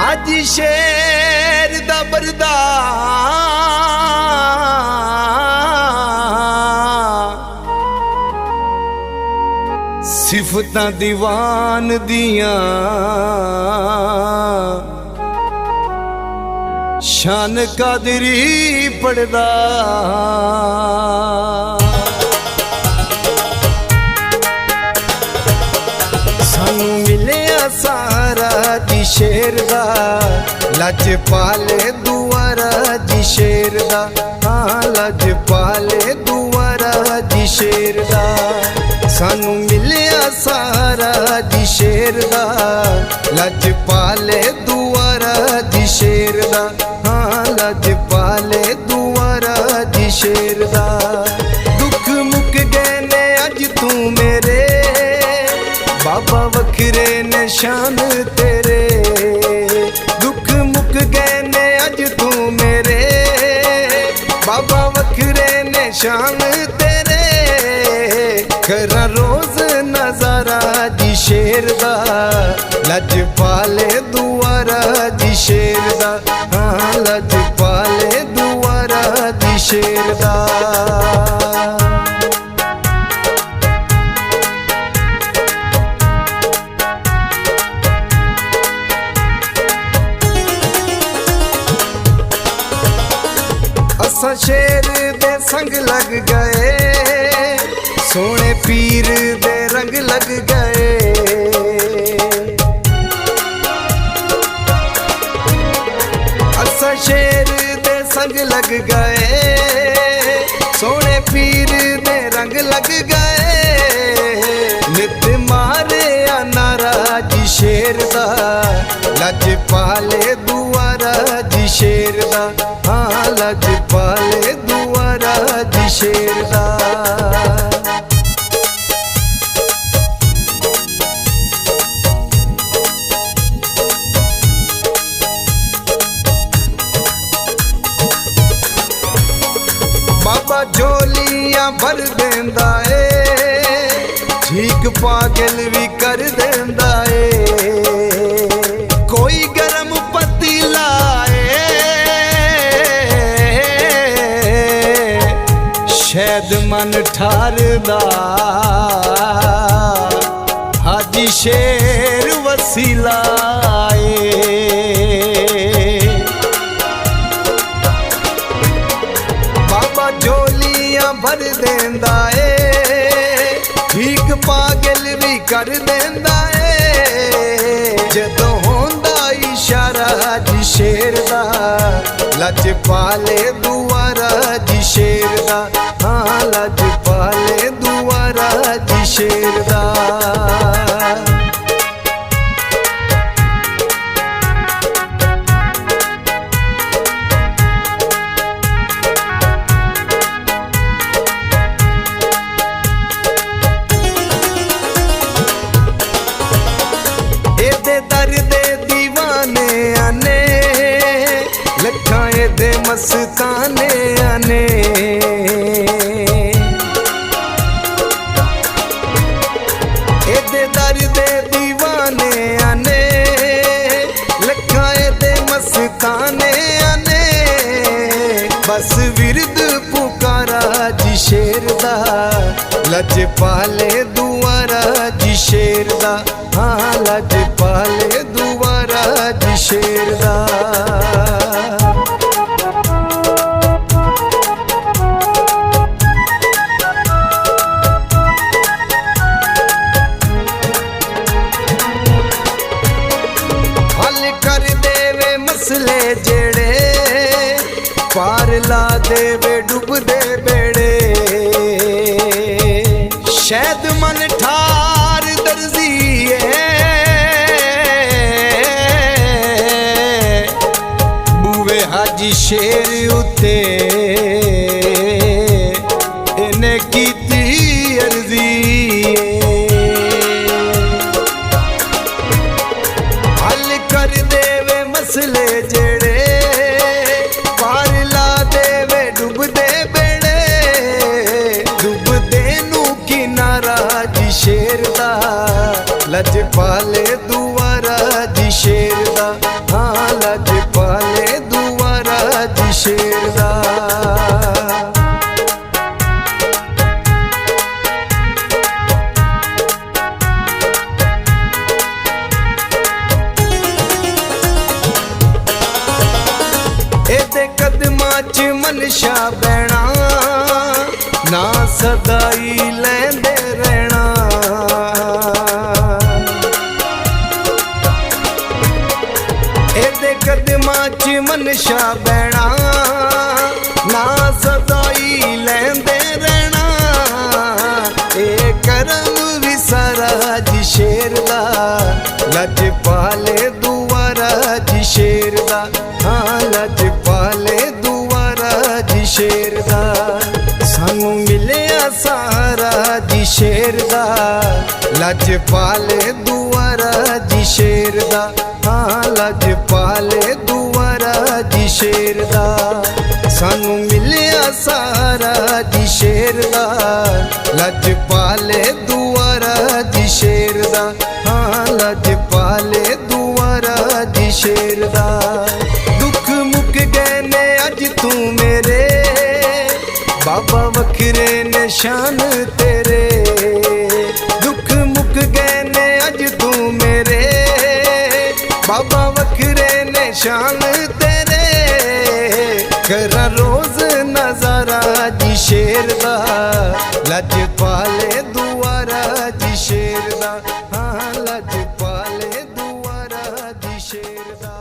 हाजी शेर दा बरदा सिफतां दीवान दियां शान कादरी पढ़दा सानू मिलिया सारा जी शेर दा लजपाले दुआरा जी शेर दा हाँ लजपाले दुआरा जी शेर दा सानू मिलिया सारा जी शेर दा लजपाले दुआरा जी शेर दा हाँ लजपाले दुआरा जी शेर दा दुख मुक गए ने अज तू मेरे बाबा वखरे ने शान तेरे दुख मुक गए ने अज तू मेरे बाबा वखरे ने शान तेरे करा रोज नजारा जी शेर दा लजपाले दुआरा जी शेर दा हाँ लजपाले दुआरा जी शेर दा असा शेर दे संग लग गए सोने पीर दे रंग लग गए असा शेर दे संग लग गए सोने पीर दे रंग लग गए नित मारे नारा जी शेर दा लजपाले दुआरा जी शेर दा हाँ लजपाले दुआरा जी शेर दा बाबा झोलियां भर देंदा है ठीक पागल भी कर देंदा है कोई गरम पतीला शैद मन ठारदा हाजी शेर वसीला बाबा झोलियां भर देंदा है ठीक पागल भी कर देंदा है जदों होंदा इशारा जी शेर दा लजपाले दुआरा जी शेर दा हाँ लजपाले दुआरा जी शेर दा एदे दर दे दीवाने आने लखा एदे मस्ताने आने एदे दर दे दीवाने आने लखा एदे मस्ताने आने बस विरद पुकारा जी शेर दा लजपाले दुआरा जी शेर दा हाँ लजपाले दुआरा जी शेर दा हल कर देवे मसले जेड़े पार ला देवे डूब दे बेड़े शैद मन ठार दर्जी बूवे हाजी शेर उते इन्हें कीती अर्जी हल कर देवे मसले जेड़े पार ला देवे डूब दे बेड़े डूब दे नू किनारा जी शेर दा लजपाले दुआरा जी शेर दा हाँ ਚ ਮਨਸ਼ਾ ਬਹਿਣਾ, ਨਾ ਸਦਾਈ ਲੈਂਦੇ ਰਹਿਣਾ। ਇਹਦੇ ਕਦਮਾਂ ਚ ਮਨਸ਼ਾ ਬਹਿਣਾ, ਨਾ ਸਦਾਈ ਲੈਂਦੇ ਰਹਿਣਾ। ਇਹ ਕਰਮ ਵੀ ਸਾਰਾ ਜੀ ਸ਼ੇਰ ਦਾ, ਲੱਜ ਪਾਲੇ ਦੁਆਰਾ ਜੀ ਸ਼ੇਰ ਦਾ। ਹਾਂ ਲੱਜ ਪਾਲੇ ਦੁਆਰਾ ਜੀ ਸ਼ੇਰ ਦਾ। ਸਾਨੂੰ ਮਿਲਿਆ ਸਾਰਾ ਜੀ ਸ਼ੇਰ ਦਾ, ਲੱਜ ਪਾਲੇ ਦੁਆਰਾ ਜੀ ਸ਼ੇਰ ਦਾ। ਹਾਂ ਲੱਜ ਪਾਲੇ ਦੁਆਰਾ ਜੀ ਸ਼ੇਰ ਦਾ। ਸਾਨੂੰ ਮਿਲਿਆ ਸਾਰਾ ਜੀ ਸ਼ੇਰ ਦਾ, ਲੱਜ ਪਾਲੇ ਦੁਆਰਾ ਜੀ ਸ਼ੇਰ ਦਾ। ਹਾਂ ਲੱਜ ਪਾਲੇ ਦੁਆਰਾ ਜੀ ਸ਼ੇਰ ਦਾ। ਦੁੱਖ ਮੁੱਕ ਗਏ ਨੇ ਅੱਜ ਤੂੰ ਮੇਰੇ, ਬਾਬਾ ਵੱਖਰੇ ਨੇ ਸ਼ਾਨ ਤੇਰੇ। ਦੁੱਖ ਮੁੱਕ ਗਏ ਨੇ ਅੱਜ ਤੂੰ ਮੇਰੇ, ਬਾਬਾ ਵੱਖਰੇ ਨੇ ਸ਼ਾਨ ਤੇਰੇ। ਕਰਾਂ ਰੋਜ਼ ਨਜ਼ਾਰਾ ਜੀ ਸ਼ੇਰ ਦਾ, ਲੱਜ ਪਾਲੇ ਦੁਆਰਾ ਜੀ ਸ਼ੇਰ ਦਾ। ਹਾਂ ਲੱਜ ਪਾਲੇ ਦੁਆਰਾ ਜੀ ਸ਼ੇਰ ਦਾ।